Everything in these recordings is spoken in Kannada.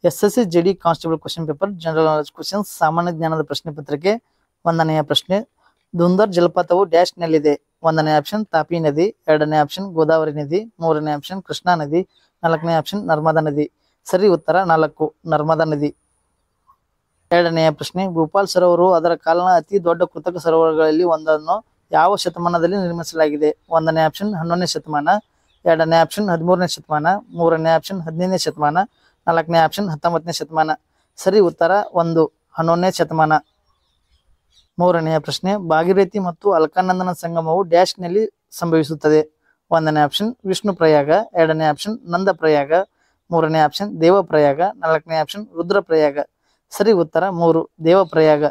SSC JD constable question paper general knowledge questions ಸಾಮಾನ್ಯ ಜ್ಞಾನದ ಪ್ರಶ್ನೆ ಪತ್ರಿಕೆ. ಒಂದನೆಯ ಪ್ರಶ್ನೆ, ದುಂದರ್ ಜಲಪಾತವು ಡ್ಯಾಶ್ ನಲ್ಲಿದೆ. ಒಂದನೇ ಆಪ್ಷನ್ ತಾಪಿ ನದಿ, ಎರಡನೇ ಆಪ್ಷನ್ ಗೋದಾವರಿ ನದಿ, ಮೂರನೇ ಆಪ್ಷನ್ ಕೃಷ್ಣಾ ನದಿ, ನಾಲ್ಕನೇ ಆಪ್ಷನ್ ನರ್ಮದಾ ನದಿ. ಸರಿ ಉತ್ತರ 4 ನರ್ಮದಾ ನದಿ. ಎರಡನೆಯ ಪ್ರಶ್ನೆ, ಭೂಪಾಲ್ ಸರೋವರವು ಅದರ ಕಾಲನ ಅತಿ ದೊಡ್ಡ ಕೃತಕ ಸರೋವರಗಳಲ್ಲಿ ಒಂದನ್ನು ಯಾವ ಶತಮಾನದಲ್ಲಿ ನಿರ್ಮಿಸಲಾಗಿದೆ. ಒಂದನೇ ಆಪ್ಷನ್ 11ನೇ ಶತಮಾನ, ಎರಡನೇ ಆಪ್ಷನ್ 13ನೇ ಶತಮಾನ, ಮೂರನೇ ಆಪ್ಷನ್ 15ನೇ ಶತಮಾನ, ನಾಲ್ಕನೇ ಆಪ್ಷನ್ 19ನೇ ಶತಮಾನ. ಸರಿ ಉತ್ತರ 1 11ನೇ ಶತಮಾನ. ಮೂರನೆಯ ಪ್ರಶ್ನೆ, ಭಾಗೀರಥಿ ಮತ್ತು ಅಲ್ಕಾನಂದನ ಸಂಗಮವು ಡ್ಯಾಶ್ ನಲ್ಲಿ ಸಂಭವಿಸುತ್ತದೆ. ಒಂದನೇ ಆಪ್ಷನ್ ವಿಷ್ಣು ಪ್ರಯಾಗ, ಎರಡನೇ ಆಪ್ಷನ್ ನಂದ ಪ್ರಯಾಗ, ಮೂರನೇ ಆಪ್ಷನ್ ದೇವ ಪ್ರಯಾಗ, ನಾಲ್ಕನೇ ಆಪ್ಷನ್ ರುದ್ರ ಪ್ರಯಾಗ. ಸರಿ ಉತ್ತರ 3 ದೇವ ಪ್ರಯಾಗ.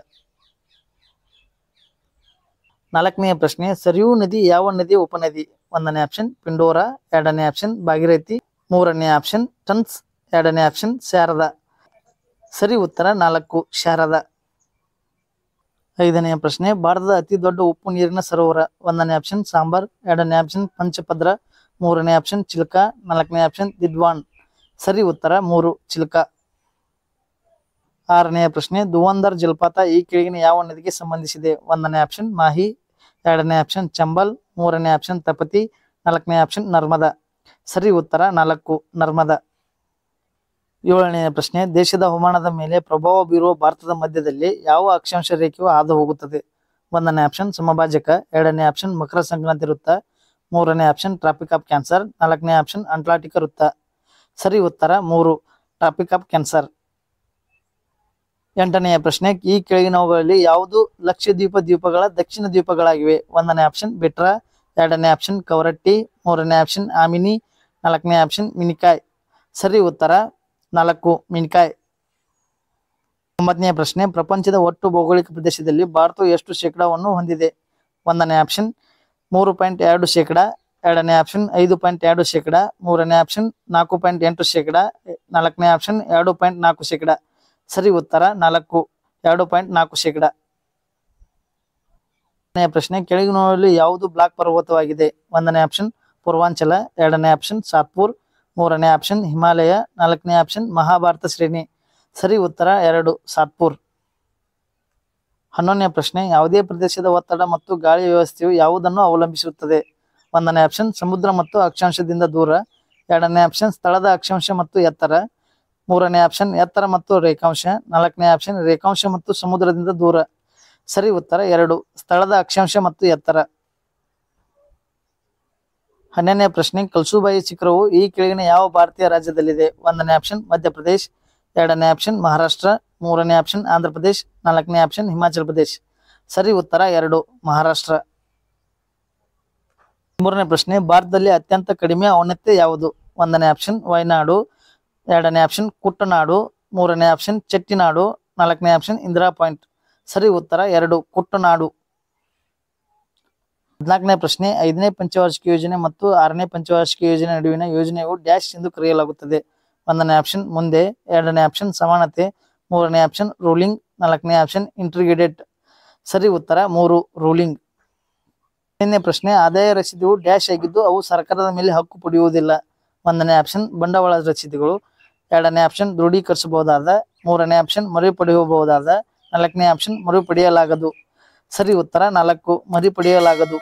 ನಾಲ್ಕನೆಯ ಪ್ರಶ್ನೆ, ಸರಿಯೂ ನದಿ ಯಾವ ನದಿಯ ಉಪನದಿ. ಒಂದನೇ ಆಪ್ಷನ್ ಪಿಂಡೋರಾ, ಎರಡನೇ ಆಪ್ಷನ್ ಭಾಗೀರಥಿ, ಮೂರನೇ ಆಪ್ಷನ್ ಟನ್ಸ್, ಎರಡನೇ ಆಪ್ಷನ್ ಶಾರದಾ. ಸರಿ ಉತ್ತರ 4 ಶಾರದಾ. ಐದನೆಯ ಪ್ರಶ್ನೆ, ಭಾರತದ ಅತಿ ದೊಡ್ಡ ಉಪ್ಪು ನೀರಿನ ಸರೋವರ. ಒಂದನೇ ಆಪ್ಷನ್ ಸಾಂಬಾರ್, ಎರಡನೇ ಆಪ್ಷನ್ ಪಂಚಭದ್ರ, ಮೂರನೇ ಆಪ್ಷನ್ ಚಿಲ್ಕಾ, ನಾಲ್ಕನೇ ಆಪ್ಷನ್ ದಿದ್ವಾನ್. ಸರಿ ಉತ್ತರ 3 ಚಿಲ್ಕಾ. ಆರನೆಯ ಪ್ರಶ್ನೆ, ಧುವಂಧರ್ ಜಲಪಾತ ಈ ಕೆಳಗಿನ ಯಾವ ನದಿಗೆ ಸಂಬಂಧಿಸಿದೆ. ಒಂದನೇ ಆಪ್ಷನ್ ಮಾಹಿ, ಎರಡನೇ ಆಪ್ಷನ್ ಚಂಬಲ್, ಮೂರನೇ ಆಪ್ಷನ್ ತಪತಿ, ನಾಲ್ಕನೇ ಆಪ್ಷನ್ ನರ್ಮದಾ. ಸರಿ ಉತ್ತರ 4 ನರ್ಮದಾ. ಏಳನೆಯ ಪ್ರಶ್ನೆ, ದೇಶದ ಹವಾಮಾನದ ಮೇಲೆ ಪ್ರಭಾವ ಬೀರುವ ಭಾರತದ ಮಧ್ಯದಲ್ಲಿ ಯಾವ ಅಕ್ಷಾಂಶ ರೇಖೆಯು ಹಾದು ಹೋಗುತ್ತದೆ. ಒಂದನೇ ಆಪ್ಷನ್ ಸಮಭಾಜಕ, ಎರಡನೇ ಆಪ್ಷನ್ ಮಕರ ಸಂಕ್ರಾಂತಿ ವೃತ್ತ, ಮೂರನೇ ಆಪ್ಷನ್ ಟ್ರಾಪಿಕ್ ಆಫ್ ಕ್ಯಾನ್ಸರ್, ನಾಲ್ಕನೇ ಆಪ್ಷನ್ ಅಂಟಾರ್ಟಿಕ ವೃತ್ತ. ಸರಿ ಉತ್ತರ 3 ಟ್ರಾಪಿಕ್ ಆಫ್ ಕ್ಯಾನ್ಸರ್. ಎಂಟನೆಯ ಪ್ರಶ್ನೆ, ಈ ಕೆಳಗಿನವುಗಳಲ್ಲಿ ಯಾವುದು ಲಕ್ಷದ್ವೀಪ ದ್ವೀಪಗಳ ದಕ್ಷಿಣ ದ್ವೀಪಗಳಾಗಿವೆ. ಒಂದನೇ ಆಪ್ಷನ್ ಬೆಟ್ರಾ, ಎರಡನೇ ಆಪ್ಷನ್ ಕವರಟ್ಟಿ, ಮೂರನೇ ಆಪ್ಷನ್ ಆಮಿನಿ, ನಾಲ್ಕನೇ ಆಪ್ಷನ್ ಮಿನಿಕಾಯ್. ಸರಿ ಉತ್ತರ 4 ಮಿನಿಕಾಯ್. 9ನೇ ಪ್ರಶ್ನೆ, ಪ್ರಪಂಚದ ಒಟ್ಟು ಭೌಗೋಳಿಕ ಪ್ರದೇಶದಲ್ಲಿ ಭಾರತವು ಎಷ್ಟು ಶೇಕಡಾವನ್ನು ಹೊಂದಿದೆ. ಒಂದನೇ ಆಪ್ಷನ್ 3.2%, ಎರಡನೇ ಆಪ್ಷನ್ 5.2%, ಮೂರನೇ ಆಪ್ಷನ್ 4.8%, ನಾಲ್ಕನೇ ಆಪ್ಷನ್ 2.4%. ಸರಿ ಉತ್ತರ 4 2.4%. ಪ್ರಶ್ನೆ, ಕೆಳಗಿನವುಗಳಲ್ಲಿ ಯಾವುದು ಬ್ಲಾಕ್ ಪರ್ವತವಾಗಿದೆ. ಒಂದನೇ ಆಪ್ಷನ್ ಪೂರ್ವಾಂಚಲ, ಎರಡನೇ ಆಪ್ಷನ್ ಸಾತ್ಪುರ್, ಮೂರನೇ ಆಪ್ಷನ್ ಹಿಮಾಲಯ, ನಾಲ್ಕನೇ ಆಪ್ಷನ್ ಮಹಾಭಾರತ ಶ್ರೇಣಿ. ಸರಿ ಉತ್ತರ 2 ಸಾತ್ಪುರ್. 11ನೇ ಪ್ರಶ್ನೆ, ಯಾವುದೇ ಪ್ರದೇಶದ ಒತ್ತಡ ಮತ್ತು ಗಾಳಿ ವ್ಯವಸ್ಥೆಯು ಯಾವುದನ್ನು ಅವಲಂಬಿಸಿರುತ್ತದೆ. ಒಂದನೇ ಆಪ್ಷನ್ ಸಮುದ್ರ ಮತ್ತು ಅಕ್ಷಾಂಶದಿಂದ ದೂರ, ಎರಡನೇ ಆಪ್ಷನ್ ಸ್ಥಳದ ಅಕ್ಷಾಂಶ ಮತ್ತು ಎತ್ತರ, ಮೂರನೇ ಆಪ್ಷನ್ ಎತ್ತರ ಮತ್ತು ರೇಖಾಂಶ, ನಾಲ್ಕನೇ ಆಪ್ಷನ್ ರೇಖಾಂಶ ಮತ್ತು ಸಮುದ್ರದಿಂದ ದೂರ. ಸರಿ ಉತ್ತರ 2 ಸ್ಥಳದ ಅಕ್ಷಾಂಶ ಮತ್ತು ಎತ್ತರ. 12ನೇ ಪ್ರಶ್ನೆ, ಕಲ್ಸುಬಾಯಿ ಶಿಖರವು ಈ ಕೆಳಗಿನ ಯಾವ ಭಾರತೀಯ ರಾಜ್ಯದಲ್ಲಿದೆ. ಒಂದನೇ ಆಪ್ಷನ್ ಮಧ್ಯಪ್ರದೇಶ್, ಎರಡನೇ ಆಪ್ಷನ್ ಮಹಾರಾಷ್ಟ್ರ, ಮೂರನೇ ಆಪ್ಷನ್ ಆಂಧ್ರ ಪ್ರದೇಶ್, ನಾಲ್ಕನೇ ಆಪ್ಷನ್ ಹಿಮಾಚಲ ಪ್ರದೇಶ್. ಸರಿ ಉತ್ತರ 2 ಮಹಾರಾಷ್ಟ್ರ. 3ನೇ ಪ್ರಶ್ನೆ, ಭಾರತದಲ್ಲಿ ಅತ್ಯಂತ ಕಡಿಮೆ ಔನ್ನತ್ಯ ಯಾವುದು. ಒಂದನೇ ಆಪ್ಷನ್ ವಯನಾಡು, ಎರಡನೇ ಆಪ್ಷನ್ ಕುಟ್ಟನಾಡು, ಮೂರನೇ ಆಪ್ಷನ್ ಚೆಟ್ಟಿನಾಡು, ನಾಲ್ಕನೇ ಆಪ್ಷನ್ ಇಂದಿರಾ ಪಾಯಿಂಟ್. ಸರಿ ಉತ್ತರ 2 ಕುಟ್ಟನಾಡು. 14ನೇ ಪ್ರಶ್ನೆ, 5ನೇ ಪಂಚವಾರ್ಷಿಕ ಯೋಜನೆ ಮತ್ತು 6ನೇ ಪಂಚವಾರ್ಷಿಕ ಯೋಜನೆ ನಡುವಿನ ಯೋಜನೆಯು ಡ್ಯಾಶ್ ಎಂದು ಕರೆಯಲಾಗುತ್ತದೆ. ಒಂದನೇ ಆಪ್ಷನ್ ಮುಂದೆ, ಎರಡನೇ ಆಪ್ಷನ್ ಸಮಾನತೆ, ಮೂರನೇ ಆಪ್ಷನ್ ರೂಲಿಂಗ್, ನಾಲ್ಕನೇ ಆಪ್ಷನ್ ಇಂಟಿಗ್ರೇಟೆಡ್. ಸರಿ ಉತ್ತರ 3 ರೂಲಿಂಗ್. 5ನೇ ಪ್ರಶ್ನೆ, ಆದಾಯ ರಸೀದಿಯು ಡ್ಯಾಶ್ ಆಗಿದ್ದು ಅವು ಸರ್ಕಾರದ ಮೇಲೆ ಹಕ್ಕು ಪಡೆಯುವುದಿಲ್ಲ. ಒಂದನೇ ಆಪ್ಷನ್ ಬಂಡವಾಳ ರಸೀದಿಗಳು, ಎರಡನೇ ಆಪ್ಷನ್ ದೃಢೀಕರಿಸಬಹುದಾದ, ಮೂರನೇ ಆಪ್ಷನ್ ಮರುಪಡೆಯಬಹುದಾದ, ನಾಲ್ಕನೇ ಆಪ್ಷನ್ ಮರುಪಡೆಯಲಾಗದು. ಸರಿ ಉತ್ತರ 4 ಮರುಪಡೆಯಲಾಗದು.